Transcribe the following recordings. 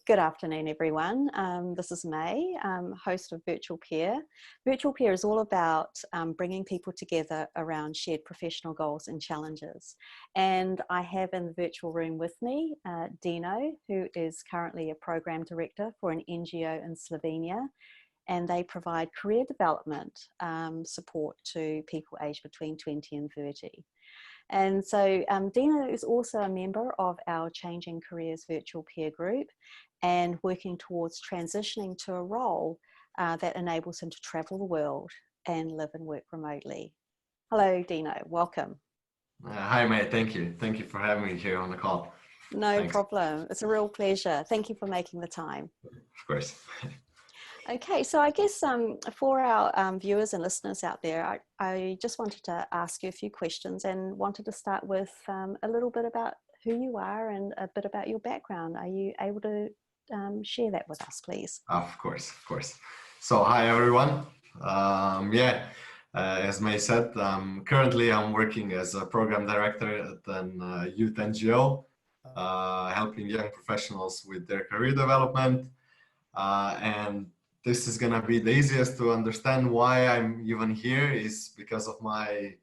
Good afternoon, everyone. This is May, host of VirtualPeer. VirtualPeer is all about bringing people together around shared professional goals and challenges. And I have in the virtual room with me, Dino, who is currently a program director for an NGO in Slovenia. And they provide career development support to people aged between 20 and 30. And so Dino is also a member of our Changing Careers virtual peer group and working towards transitioning to a role that enables him to travel the world and live and work remotely. Hello, Dino. Welcome. Hi, May. Thank you. Thank you for having me here on the call. No problem. It's a real pleasure. Thank you for making the time. Of course. Okay, so I guess for our viewers and listeners out there, I just wanted to ask you a few questions and wanted to start with a little bit about who you are and a bit about your background. Are you able to share that with us, please? Of course, of course. So, hi, everyone. As May said, currently I'm working as a program director at a youth NGO, helping young professionals with their career development. And this is going to be the easiest to understand why I'm even here is because of my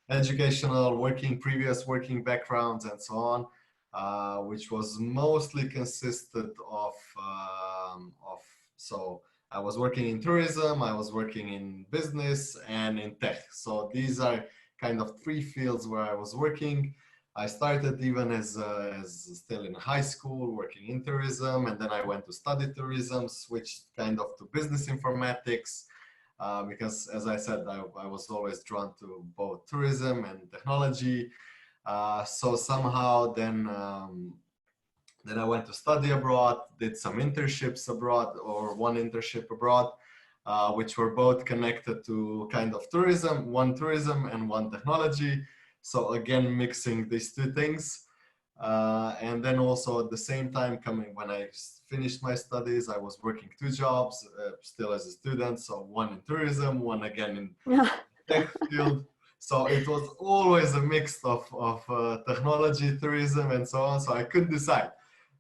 educational previous working backgrounds and so on, which was mostly consisted of, so I was working in tourism, I was working in business and in tech. So these are kind of three fields where I was working. I started even as still in high school working in tourism, and then I went to study tourism, switched kind of to business informatics, because as I said, I was always drawn to both tourism and technology. So somehow then I went to study abroad, did some internships abroad, or one internship abroad, which were both connected to kind of tourism, one tourism and one technology. So again, mixing these two things. And then also at the same time when I finished my studies, I was working two jobs, still as a student. So one in tourism, one again in tech field. So it was always a mix of technology, tourism, and so on. So I couldn't decide.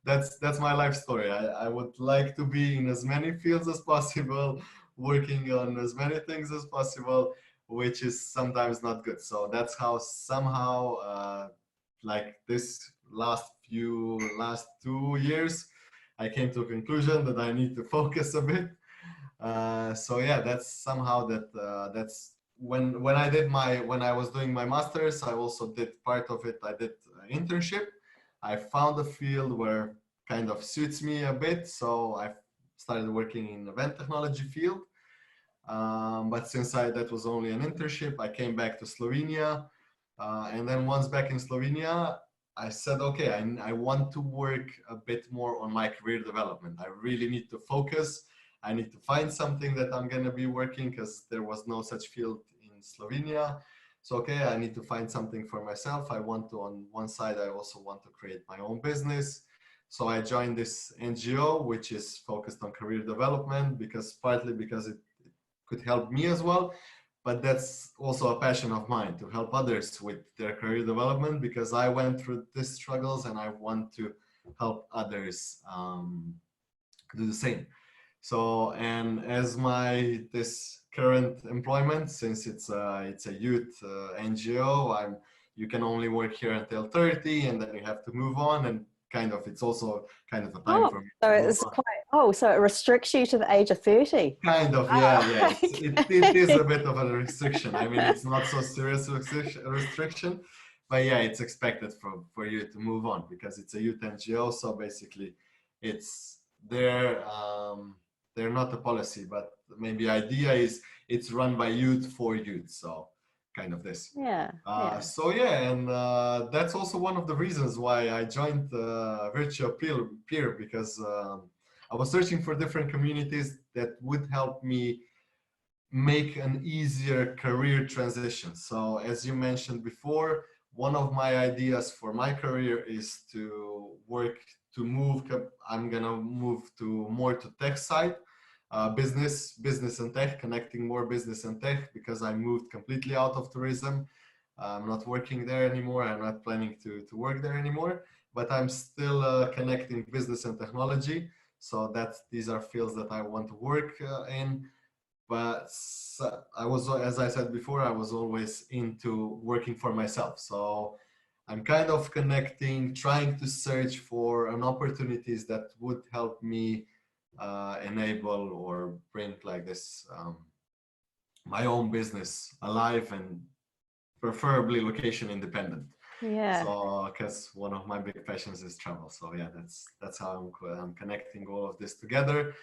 That's my life story. I would like to be in as many fields as possible, working on as many things as possible, which is sometimes not good. So that's how somehow, like this last 2 years, I came to a conclusion that I need to focus a bit. So yeah, that's somehow that's when I was doing my master's, I also did part of it. I did an internship. I found a field where kind of suits me a bit. So I started working in event technology field. But since that was only an internship, I came back to Slovenia. And then once back in Slovenia, I said, okay, I want to work a bit more on my career development. I really need to focus. I need to find something that I'm going to be working because there was no such field in Slovenia. So, okay, I need to find something for myself. On one side, I also want to create my own business. So I joined this NGO, which is focused on career development partly because it could help me as well, but that's also a passion of mine to help others with their career development because I went through these struggles and I want to help others do the same. So, and as this current employment, since it's a youth NGO, you can only work here until 30, and then you have to move on, and it's also kind of a time for me. So it's so it restricts you to the age of 30. Kind of, yeah. It is a bit of a restriction. I mean, it's not so serious restriction, but yeah, it's expected for you to move on because it's a youth NGO. So basically, they're not a policy, but maybe idea is it's run by youth for youth. So kind of this. Yeah. So yeah, and that's also one of the reasons why I joined VirtualPeer because I was searching for different communities that would help me make an easier career transition. So as you mentioned before, one of my ideas for my career is I'm gonna move more to tech side, business and tech, connecting more business and tech because I moved completely out of tourism. I'm not working there anymore. I'm not planning to work there anymore, but I'm still connecting business and technology. So these are fields that I want to work in. But I was, as I said before, I was always into working for myself. So I'm kind of connecting, trying to search for an opportunities that would help me enable or bring like this my own business alive, and preferably location independent. Yeah. So because one of my big passions is travel. So yeah, that's how I'm connecting all of this together.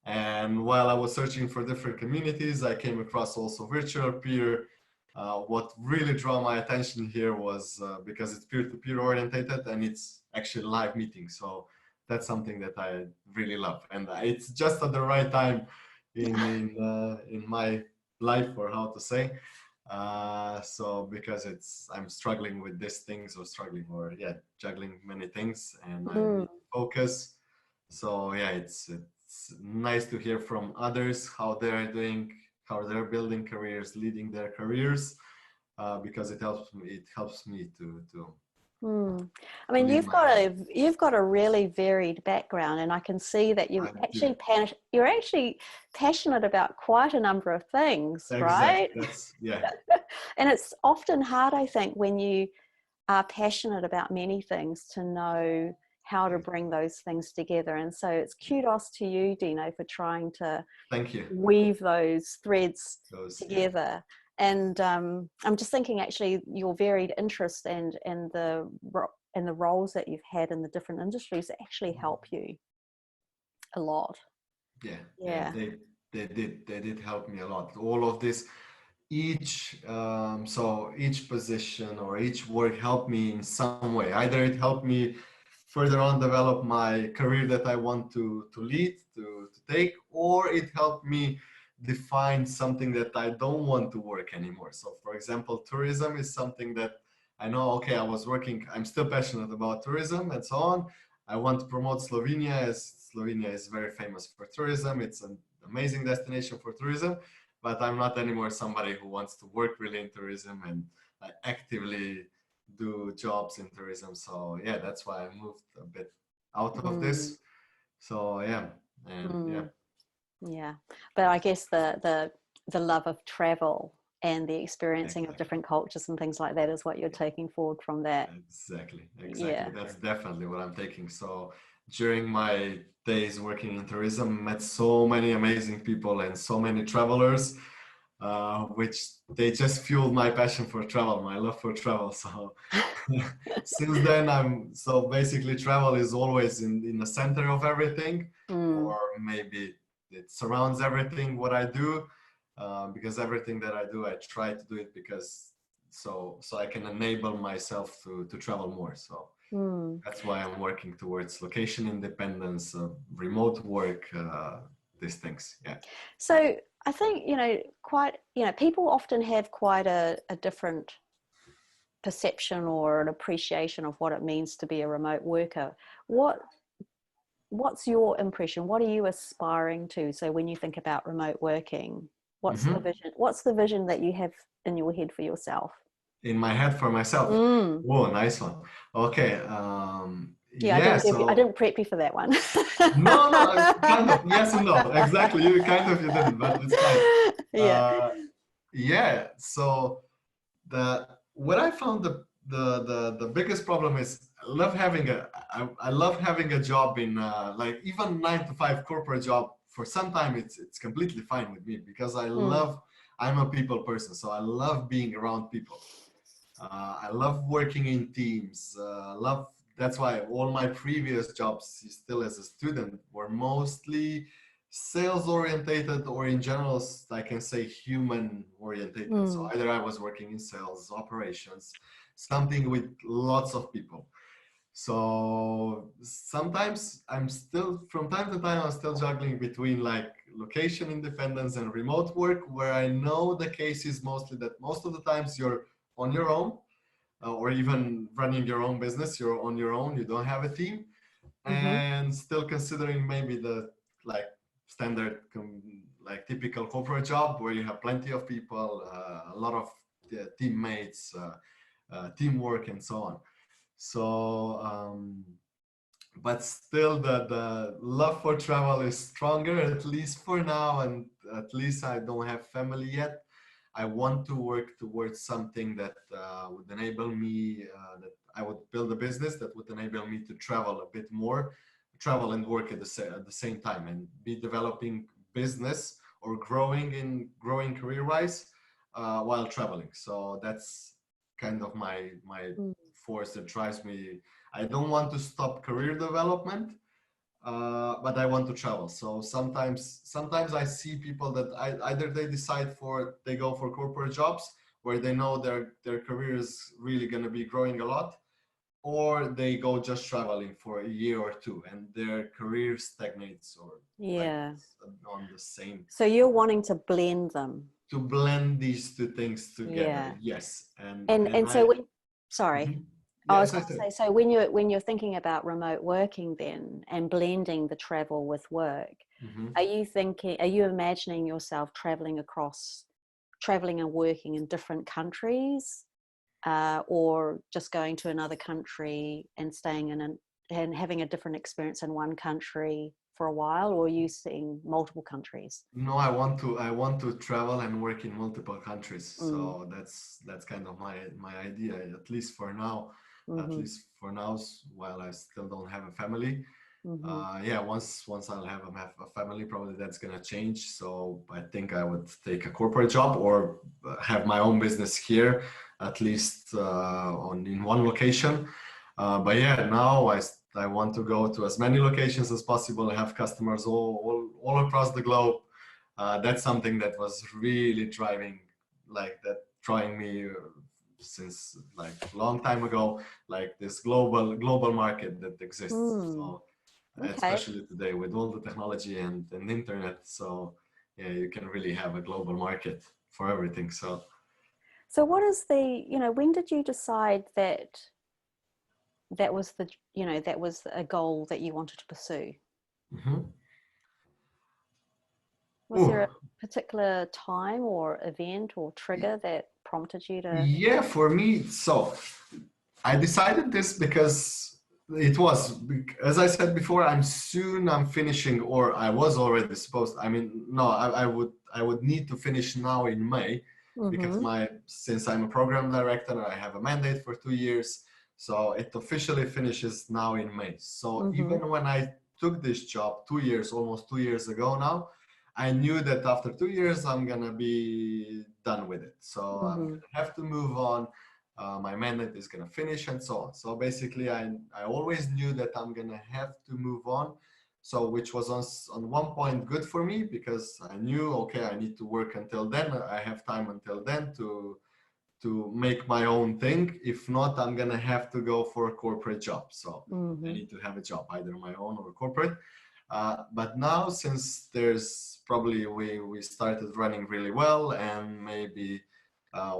And while I was searching for different communities, I came across also VirtualPeer. What really drew my attention here was because it's peer-to-peer orientated and it's actually live meeting. So that's something that I really love, and it's just at the right time in my life, or how to say. So because I'm struggling with these things, or yeah, juggling many things, and I need focus. So yeah, it's nice to hear from others how they're doing, how they're building careers, leading their careers, because it helps me to I mean, lead my own. you've got a really varied background, and I can see that I do. you're actually passionate about quite a number of things, right? Exactly. That's yeah. And it's often hard, I think, when you are passionate about many things, to know how to bring those things together. And so it's kudos to you, Dino, for trying to Thank you. weave those threads Yeah. together. And I'm just thinking, actually, your varied interests and the roles that you've had in the different industries actually help you a lot. Yeah, they did help me a lot. All of this, each position or each work helped me in some way. Either it helped me further on develop my career that I want to lead, to take, or it helped me define something that I don't want to work anymore. So for example, tourism is something that I know, okay, I'm still passionate about tourism and so on. I want to promote Slovenia, as Slovenia is very famous for tourism. It's an amazing destination for tourism, but I'm not anymore somebody who wants to work really in tourism and actively do jobs in tourism. So yeah, that's why I moved a bit out of this. So yeah, and yeah. Yeah, but I guess the love of travel and the experiencing of Exactly. different cultures and things like that is what you're taking forward from that. Exactly. Yeah. That's definitely what I'm taking. So during my days working in tourism, met so many amazing people and so many travelers, which they just fueled my passion for travel, my love for travel. So since then, so basically travel is always in the center of everything, or maybe it surrounds everything what I do, because everything that I do, I try to do it because so I can enable myself to travel more. So that's why I'm working towards location independence, remote work, these things. Yeah. So I think, people often have quite a different perception or an appreciation of what it means to be a remote worker. What's your impression? What are you aspiring to? So when you think about remote working, what's the vision? What's the vision that you have in your head for yourself? In my head for myself. Oh, nice one. Okay. Yeah, Yeah. I So didn't prep you for that one. no, kind of yes and no. Exactly. You didn't, but it's fine. Yeah. Yeah. So what I found the biggest problem is I love having a job in like even 9 to 5 corporate job. For some time it's completely fine with me because I'm a people person, so I love being around people. I love working in teams. That's why all my previous jobs, still as a student, were mostly sales orientated, or in general, I can say human orientated. So either I was working in sales, operations, something with lots of people. So sometimes from time to time, I'm still juggling between like location independence and remote work, where I know the case is mostly that most of the times you're on your own, or even running your own business, you're on your own, you don't have a team, and still considering maybe the like standard, like typical corporate job where you have plenty of people, a lot of teammates, teamwork, and so on. So but still the love for travel is stronger, at least for now, and at least I don't have family yet. I want to work towards something that would enable me, that I would build a business that would enable me to travel a bit more, travel and work at the same time, and be developing business or growing career-wise while traveling. So that's kind of my Mm. force that drives me. I don't want to stop career development, but I want to travel. So sometimes I see people that either they go for corporate jobs where they know their career is really going to be growing a lot, or they go just traveling for a year or two and their career stagnates or like Yeah. on the same. So you're wanting to blend them. To blend these two things together, Yeah. yes, and And I. so when, sorry. Mhm. I was Yes, I going to said. say, so when you're thinking about remote working then and blending the travel with work, Mhm. are you imagining yourself traveling and working in different countries, or just going to another country and staying and having a different experience in one country for a while, or are you seeing multiple countries? No, I want to travel and work in multiple countries. Mm, So that's kind of my idea, at least for now. At mm-hmm, least for now, while I still don't have a family. mm-hmm, Yeah, once I'll have a family, probably that's gonna change. So I think I would take a corporate job or have my own business here, at least on in one location. But yeah, now I want to go to as many locations as possible and have customers all across the globe. That's something that was really drawing me since like a long time ago, like this global market that exists. mm, So okay. especially today with all the technology and internet, so yeah, you can really have a global market for everything. So So what is when did you decide that that was a goal that you wanted to pursue? mhm. Was there a Oh, particular time or event or trigger that prompted you to? yeah, for me, so I decided this because as I said before, I'm finishing, or I was already supposed. I mean, no, I would need to finish now in May because Mm-hmm. since I'm a program director, I have a mandate for 2 years, so it officially finishes now in May. So Mm-hmm. even when I took this job almost 2 years ago now, I knew that after 2 years I'm gonna be done with it. So I'm Mm-hmm. gonna have to move on. My mandate is gonna finish and so on. So basically, I always knew that I'm gonna have to move on. So which was on one point good for me because I knew, okay, I need to work until then. I have time until then to make my own thing. If not, I'm gonna have to go for a corporate job. So I Mm-hmm. need to have a job, either my own or corporate. But now, since there's probably we started running really well, and maybe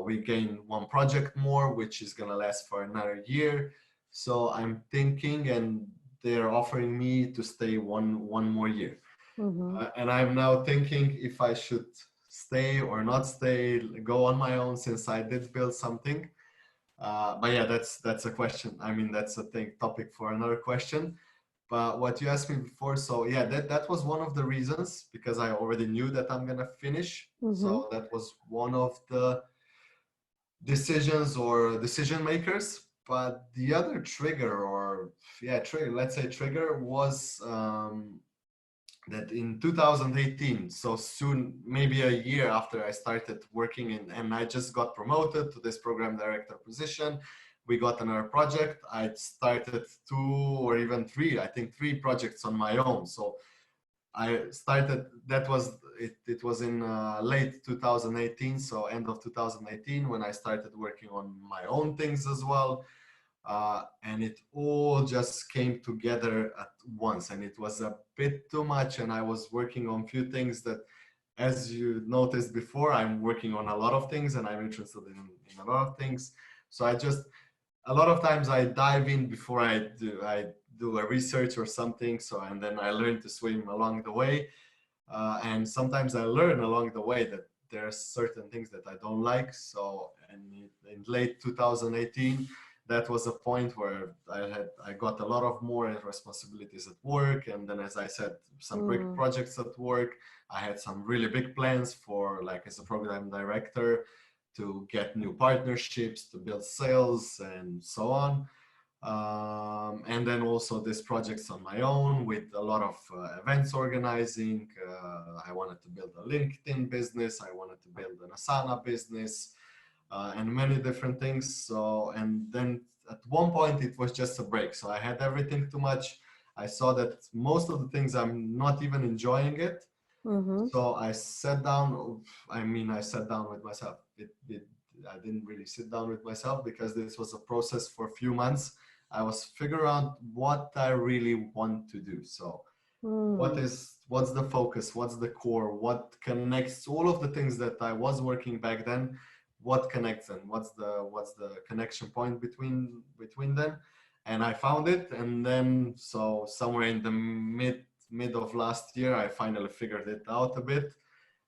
we gain one project more, which is gonna last for another year. So I'm thinking, and they're offering me to stay one more year. Mm-hmm. And I'm now thinking if I should stay or not stay, go on my own, since I did build something. But yeah, that's a question. I mean, that's a topic for another question. But what you asked me before, so yeah, that was one of the reasons, because I already knew that I'm gonna finish. Mm-hmm. So that was one of the decisions or decision makers. But the other trigger, or yeah, trigger, let's say trigger, was that in 2018, so soon, maybe a year after I started working and I just got promoted to this program director position, we got another project. I started two or even three, I think three projects on my own. So I started, it was in late 2018, so end of 2018, when I started working on my own things as well. And it all just came together at once, and it was a bit too much, and I was working on few things that, as you noticed before, I'm working on a lot of things and I'm interested in a lot of things. So a lot of times I dive in before I do a research or something, so and then I learn to swim along the way. And sometimes I learn along the way that there are certain things that I don't like. So, and in late 2018, that was a point where I got a lot of more responsibilities at work, and then, as I said, some big projects at work. I had some really big plans for, like, as a program director, to get new partnerships, to build sales, and so on. And then also these projects on my own with a lot of events organizing. I wanted to build a LinkedIn business. I wanted to build an Asana business, and many different things. So, and then at one point it was just a break. So I had everything too much. I saw that most of the things I'm not even enjoying it. So I sat down. I sat down with myself. I didn't really sit down with myself because this was a process for a few months. I was figuring out what I really want to do. So what's the focus? What's the core? What connects all of the things that I was working back then? What connects them? What's the connection point between them? And I found it. And then, so somewhere in the mid of last year, I finally figured it out a bit.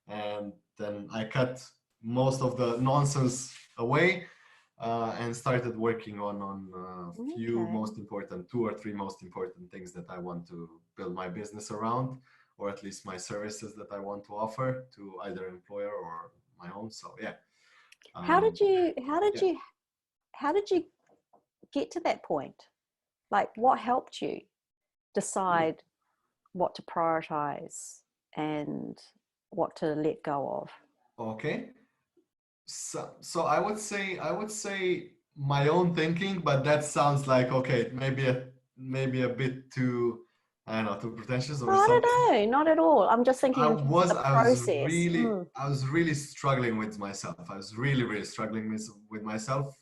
And then I cut most of the nonsense away, and started working on few most important, 2 or 3 most important things that I want to build my business around, or at least my services that I want to offer to either employer or my own. So yeah. How did you get to that point? Like, what helped you decide what to prioritize and what to let go of? Okay. So I would say my own thinking, but that sounds like, okay, maybe a bit too, I don't know, too pretentious or something. Not at all. I'm just thinking in terms of the process. I was really struggling with myself. I was really struggling with myself.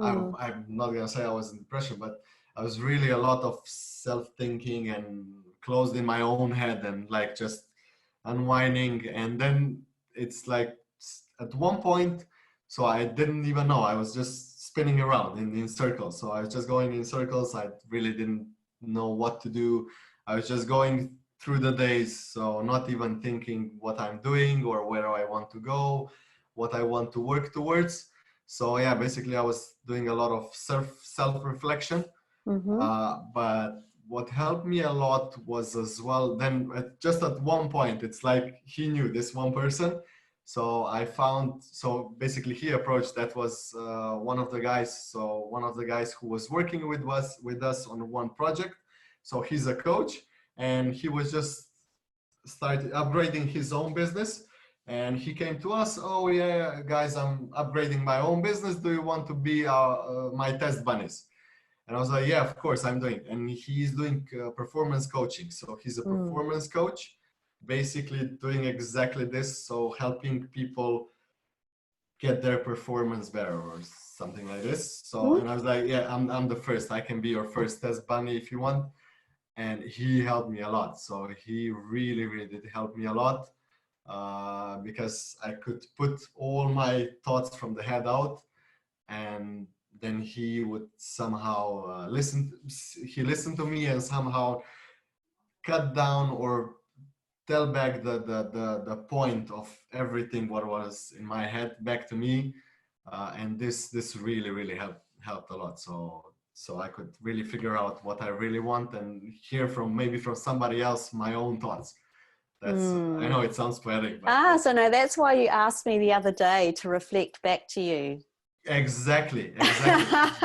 I'm not gonna say I was in depression, but I was really a lot of self-thinking and closed in my own head and like just unwinding. And then it's like at one point, so I didn't even know. I was just spinning around in circles. So I was just going in circles. I really didn't know what to do. I was just going through the days, so not even thinking what I'm doing or where I want to go, what I want to work towards. So yeah, basically I was doing a lot of self-reflection. But what helped me a lot was as well, then just at one point, it's like he knew this one person. So I found, so basically he approached, that was one of the guys. So one of the guys who was working with us on one project. So he's a coach, and he was just started upgrading his own business. And he came to us, oh yeah, guys, I'm upgrading my own business. Do you want to be my test bunnies? And I was like, yeah, of course I'm doing. And he's doing performance coaching. So he's a performance coach, basically doing exactly this. So helping people get their performance better or something like this. So, and I was like, yeah, I'm the first. I can be your first test bunny if you want. And he helped me a lot. So he really did help me a lot, because I could put all my thoughts from the head out, and then he would somehow he listened to me and somehow cut down or tell back the point of everything what was in my head back to me, and this really helped a lot. So I could really figure out what I really want and hear from maybe from somebody else my own thoughts. That's I know it sounds poetic, but so no, that's why you asked me the other day to reflect back to you. Exactly.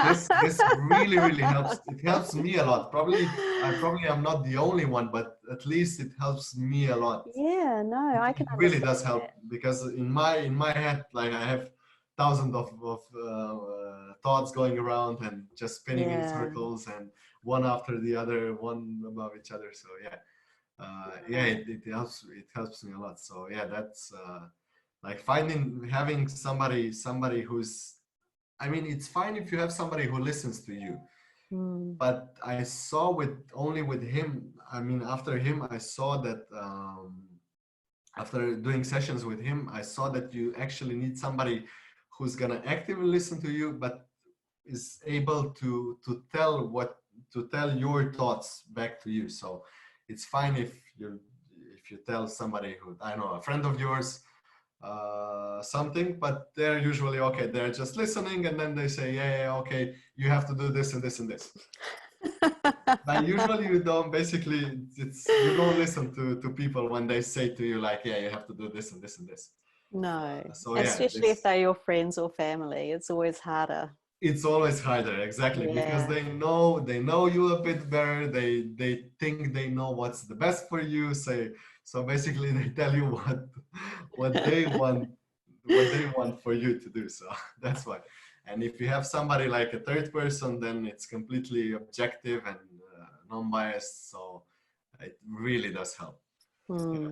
This really helps. It helps me a lot. I probably am not the only one, but at least it helps me a lot. Yeah, no, I can It really does understand help that. because in my head, like I have thousands of thoughts going around and just spinning in circles, and one after the other, one above each other. So it helps me a lot. So yeah, that's like having somebody who's, I mean, it's fine if you have somebody who listens to you, but I saw only with him, I mean, after him, I saw that after doing sessions with him, I saw that you actually need somebody who's gonna actively listen to you, but is able to tell your thoughts back to you. So it's fine if you tell somebody who, I don't know, a friend of yours, something, but they're usually okay. They're just listening, and then they say, yeah, okay, you have to do this and this and this. But usually you don't, basically, you don't listen to people when they say to you like, yeah, you have to do this and this and this. No, So yeah, especially if they're your friends or family, it's always harder. it's always harder, exactly, because Yeah. they know you a bit better. They think they know what's the best for you. So basically they tell you what they want for you to do. So that's why. And if you have somebody like a third person, then it's completely objective and non-biased. So it really does help. Yeah.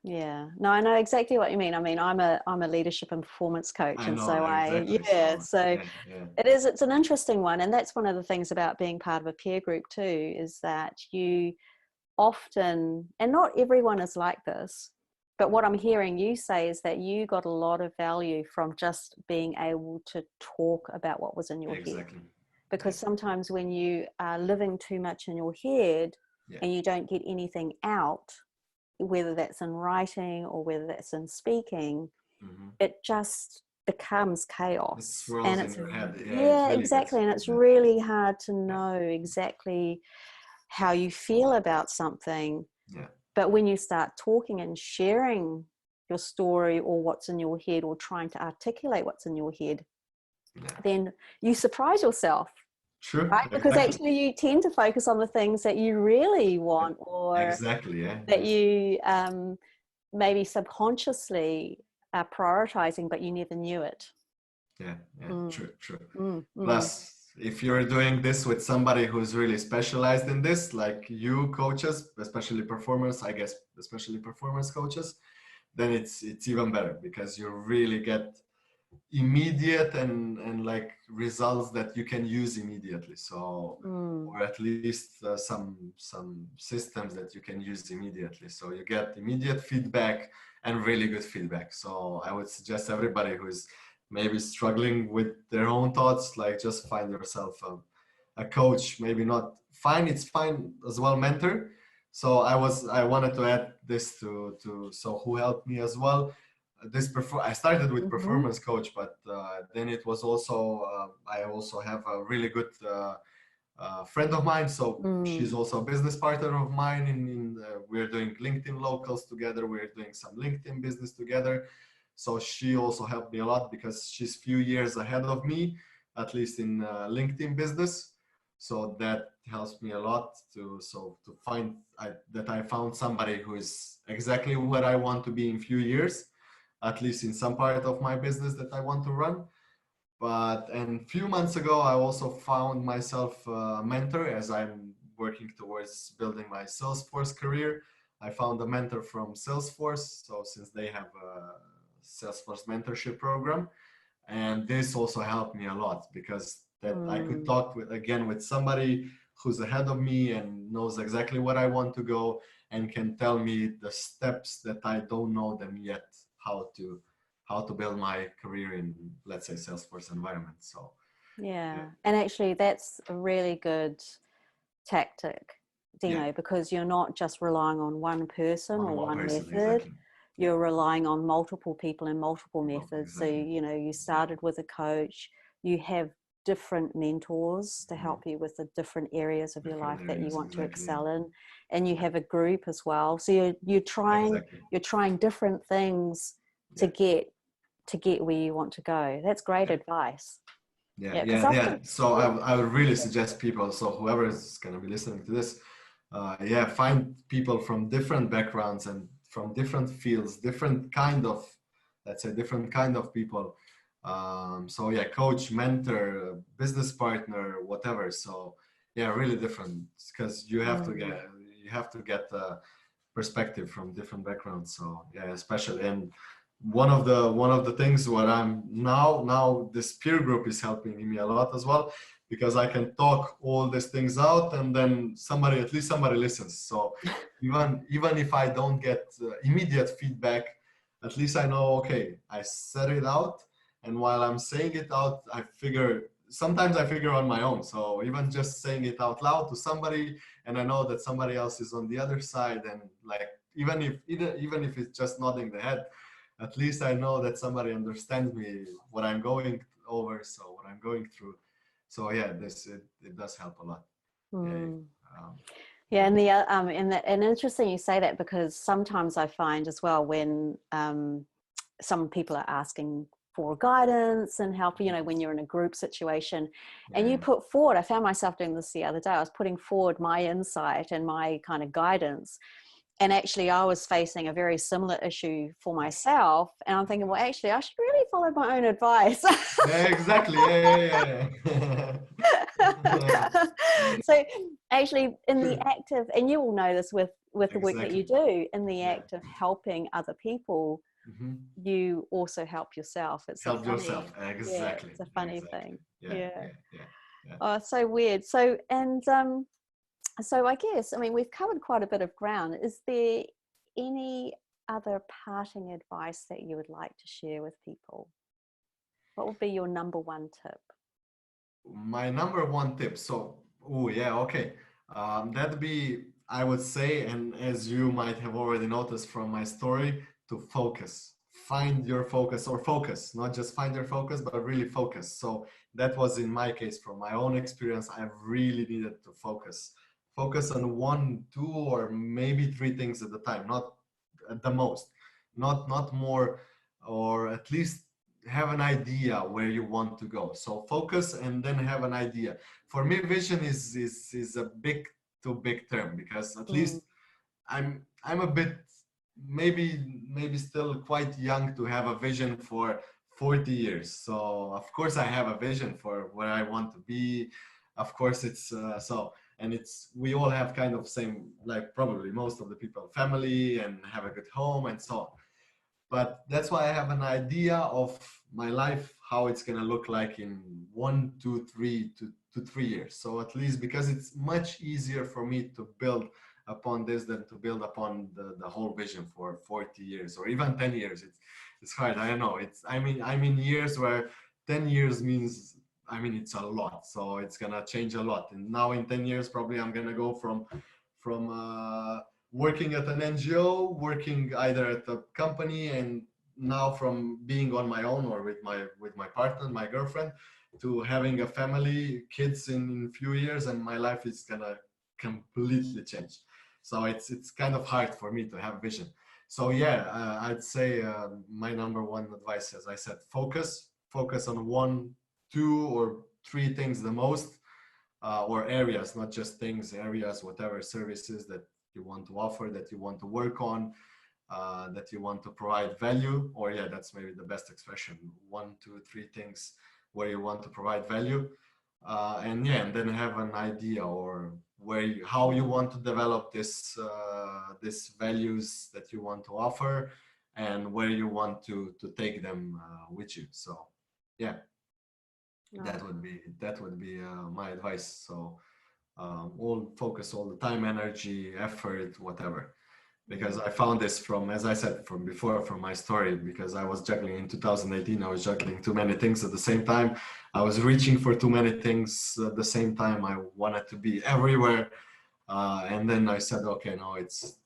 Yeah, no, I know exactly what you mean. I mean, I'm a leadership and performance coach, I and know so exactly. so Yeah, yeah, it's an interesting one, and that's one of the things about being part of a peer group too, is that you often, and not everyone is like this, but what I'm hearing you say is that you got a lot of value from just being able to talk about what was in your head, exactly. because sometimes when you are living too much in your head Yeah. and you don't get anything out, whether that's in writing or whether that's in speaking, it just becomes chaos. It swirls And in it's, your head. Yeah, it yeah, really exactly. does. And it's Yeah. really hard to know exactly how you feel about something. Yeah. But when you start talking and sharing your story or what's in your head, or trying to articulate what's in your head, then you surprise yourself. Sure. Right? Because Exactly. actually you tend to focus on the things that you really want, or Exactly. Yeah. that you maybe subconsciously are prioritizing, but you never knew it. Yeah. Yeah. True. True. Mm, mm. Plus, if you're doing this with somebody who's really specialized in this, like you coaches, especially performers, I guess, especially performance coaches, then it's even better, because you really get immediate and like results that you can use immediately. So or at least some systems that you can use immediately, so you get immediate feedback and really good feedback. So I would suggest everybody who is maybe struggling with their own thoughts, like just find yourself a coach. Maybe not fine, it's fine as well, mentor. So I wanted to add this to so who helped me as well. I started with performance coach, but then it was also I also have a really good friend of mine. So she's also a business partner of mine. We're doing LinkedIn locals together. We're doing some LinkedIn business together. So she also helped me a lot, because she's few years ahead of me, at least in LinkedIn business. So that helps me a lot to find that I found somebody who is exactly what I want to be in few years, at least in some part of my business that I want to run. And few months ago, I also found myself a mentor, as I'm working towards building my Salesforce career. I found a mentor from Salesforce. So since they have a Salesforce mentorship program, and this also helped me a lot, because that I could talk with somebody who's ahead of me and knows exactly what I want to go, and can tell me the steps that I don't know them yet, how to build my career in, let's say, Salesforce environment. So Yeah. And actually that's a really good tactic, Dino, because you're not just relying on one person or one one person, method. exactly. You're relying on multiple people and multiple methods. So, Exactly. you started with a coach, you have different mentors to help you with the different areas of your life that you want to excel in, and you have a group as well. So you're trying different things to get where you want to go. That's great advice. Yeah. So I would really suggest people, so whoever is going to be listening to this, find people from different backgrounds and from different fields, different kind of people. Coach, mentor, business partner, whatever. So really different, because you have to get perspective from different backgrounds. So especially, and one of the things what I'm now this peer group is helping me a lot as well, because I can talk all these things out, and then at least somebody listens. So even if I don't get immediate feedback, at least I know, okay, I said it out, and while I'm saying it out, sometimes I figure on my own. So even just saying it out loud to somebody, and I know that somebody else is on the other side, and like even if it's just nodding the head, at least I know that somebody understands me, what I'm going over, so what I'm going through. So yeah, it does help a lot. Yeah. Yeah, and interesting you say that, because sometimes I find as well when some people are asking for guidance and help, you know, when you're in a group situation and you put forward, I found myself doing this the other day, I was putting forward my insight and my kind of guidance, and actually I was facing a very similar issue for myself, and I'm thinking, well, actually I should really follow my own advice. Yeah, exactly. Yeah. So actually in the act of, and you all know this with the work that you do, in the act of helping other people, you also help yourself. It's help a funny, yourself. Exactly. yeah, it's a funny thing. Yeah. Oh, so weird. So, and so I guess, I mean, we've covered quite a bit of ground. Is there any other parting advice that you would like to share with people? What would be your number one tip? My number one tip. So, oh yeah, okay. That'd be, I would say, and as you might have already noticed from my story, to focus. Find your focus, or focus, not just find your focus, but really focus. So that was in my case, from my own experience, I really needed to focus. Focus on one, two, or maybe three things at a time, not at the most, not more, or at least have an idea where you want to go. So focus and then have an idea. For me, vision is a too big term, because at least I'm a bit, maybe still quite young to have a vision for 40 years. So of course I have a vision for where I want to be. Of course it's and it's, we all have kind of same, like probably most of the people, family and have a good home and so on. But that's why I have an idea of my life, how it's going to look like in 1, 2, 3 to 3 years. So at least, because it's much easier for me to build upon this than to build upon the whole vision for 40 years or even 10 years. It's hard. I don't know. I'm in years where 10 years means, it's a lot. So it's going to change a lot. And now in 10 years, probably I'm going to go from working at an NGO, working either at a company, and now from being on my own or with my partner, my girlfriend, to having a family, kids in a few years, and my life is gonna completely change. So it's kind of hard for me to have vision. So yeah, I'd say my number one advice, as I said, focus on 1, 2, or 3 things the most, or areas, not just things, areas, whatever services that you want to offer, that you want to work on, that you want to provide value, or yeah, that's maybe the best expression, 1, 2, 3 things where you want to provide value, and yeah, and then have an idea, or how you want to develop this values that you want to offer, and where you want to take them with you. So yeah, that would be my advice. So all focus all the time, energy, effort, whatever. Because I found this from, as I said, from before, from my story, because I was juggling in 2018, I was juggling too many things at the same time. I was reaching for too many things at the same time. I wanted to be everywhere. And then I said, okay, no,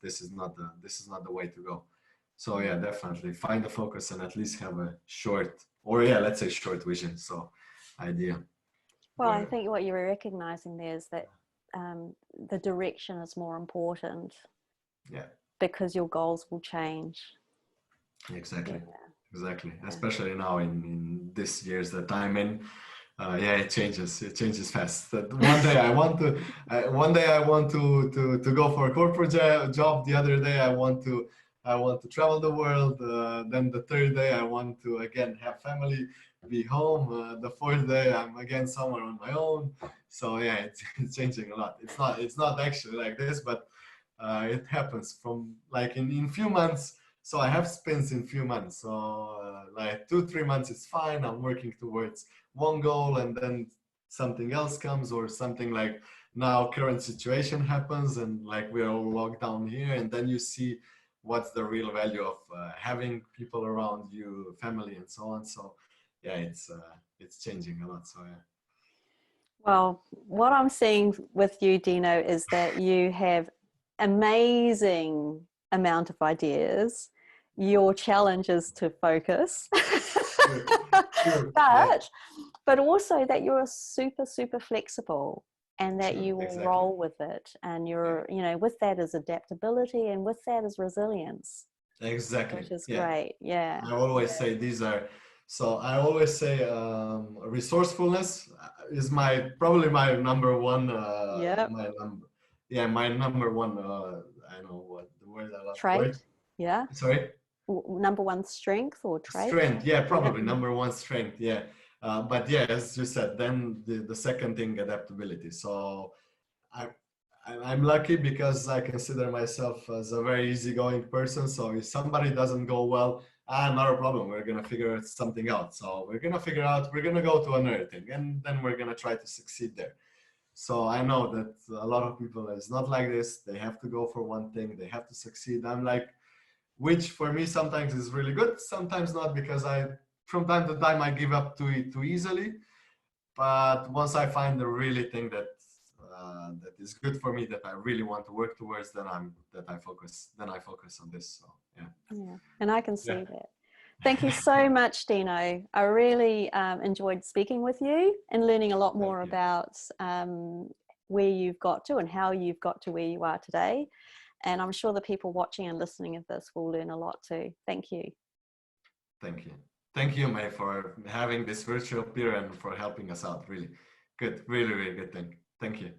this is not the way to go. So yeah, definitely find the focus and at least have a short, or yeah, let's say short vision. So idea. Well, I think what you're recognizing there is that the direction is more important. Yeah. Because your goals will change. Exactly. Exactly. Especially now in this years that I'm in. Yeah, it changes fast. One day I want to go for a corporate job. The other day I want to travel the world. Then the third day I want to again have family, be home. The fourth day I'm again somewhere on my own. So yeah, it's changing a lot. It's not actually like this, but it happens from like in few months. So I have spins in few months. So like 2-3 months is fine. I'm working towards one goal, and then something else comes, or something like now current situation happens, and like we're all locked down here, and then you see what's the real value of having people around you, family, and so on. So yeah, it's changing a lot. So yeah. Well, what I'm seeing with you, Dino, is that you have amazing amount of ideas. your challenge is to focus. Sure, sure. Yeah, but also that you're super, super flexible and that true, you will exactly. roll with it. And Yeah, you're, you know, with that is adaptability, and with that is resilience, exactly. which is Yeah. great. Yeah. I always say these are, so I always say resourcefulness is probably my number one, Yep. my number one, I know what the word, I love the Trait. word. Yeah. Sorry? Number one strength or trait. Strength, yeah, Yep. probably number one strength, yeah. But yeah, as you said, then the second thing, adaptability. So I, I'm lucky because I consider myself as a very easygoing person. So if somebody doesn't go well, not a problem. We're gonna figure something out. So we're gonna figure out. We're gonna go to another thing, and then we're gonna try to succeed there. So I know that a lot of people is not like this. They have to go for one thing. They have to succeed. I'm like, which for me sometimes is really good, sometimes not, because from time to time I give up too easily. But once I find the really thing that is good for me, that I really want to work towards, then I focus on this. So yeah. Yeah. And I can Yeah. see that. Thank you so much, Dino. I really enjoyed speaking with you and learning a lot Thank more you. about where you've got to and how you've got to where you are today. And I'm sure the people watching and listening of this will learn a lot too. Thank you. Thank you. Thank you, May, for having this virtual peer and for helping us out. Really good, really, really good thing. Thank you.